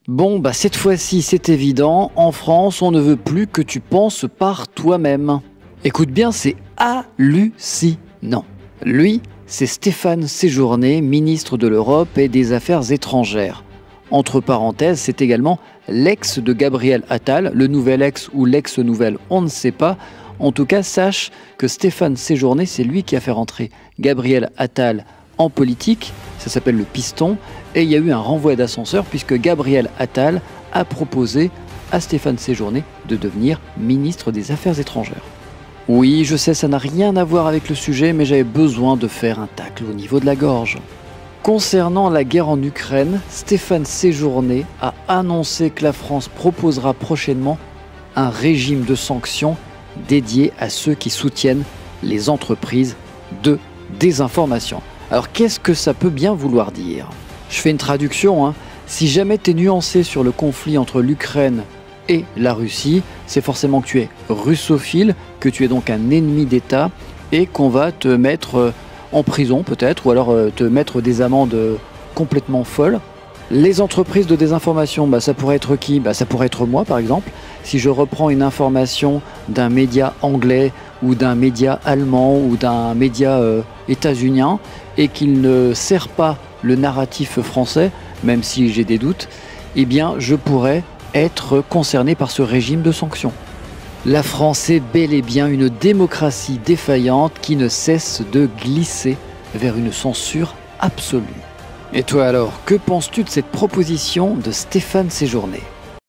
Bon, bah cette fois-ci c'est évident, en France on ne veut plus que tu penses par toi-même. Écoute bien, c'est hallucinant. Lui, c'est Stéphane Séjourné, ministre de l'Europe et des Affaires étrangères. Entre parenthèses, c'est également l'ex de Gabriel Attal, le nouvel ex ou l'ex-nouvelle, on ne sait pas. En tout cas, sache que Stéphane Séjourné, c'est lui qui a fait rentrer Gabriel Attal en politique, ça s'appelle le piston, et il y a eu un renvoi d'ascenseur puisque Gabriel Attal a proposé à Stéphane Séjourné de devenir ministre des Affaires étrangères. Oui, je sais, ça n'a rien à voir avec le sujet, mais j'avais besoin de faire un tacle au niveau de la gorge. Concernant la guerre en Ukraine, Stéphane Séjourné a annoncé que la France proposera prochainement un régime de sanctions dédié à ceux qui soutiennent les entreprises de désinformation. Alors qu'est-ce que ça peut bien vouloir dire? Je fais une traduction, hein. Si jamais tu es nuancé sur le conflit entre l'Ukraine et la Russie, c'est forcément que tu es russophile, que tu es donc un ennemi d'État et qu'on va te mettre en prison peut-être, ou alors te mettre des amendes complètement folles. Les entreprises de désinformation, ça pourrait être qui? Ça pourrait être moi par exemple. Si je reprends une information d'un média anglais ou d'un média allemand ou d'un média états-unien et qu'il ne sert pas le narratif français, même si j'ai des doutes, eh bien je pourrais être concerné par ce régime de sanctions. La France est bel et bien une démocratie défaillante qui ne cesse de glisser vers une censure absolue. Et toi alors, que penses-tu de cette proposition de Stéphane Séjourné ?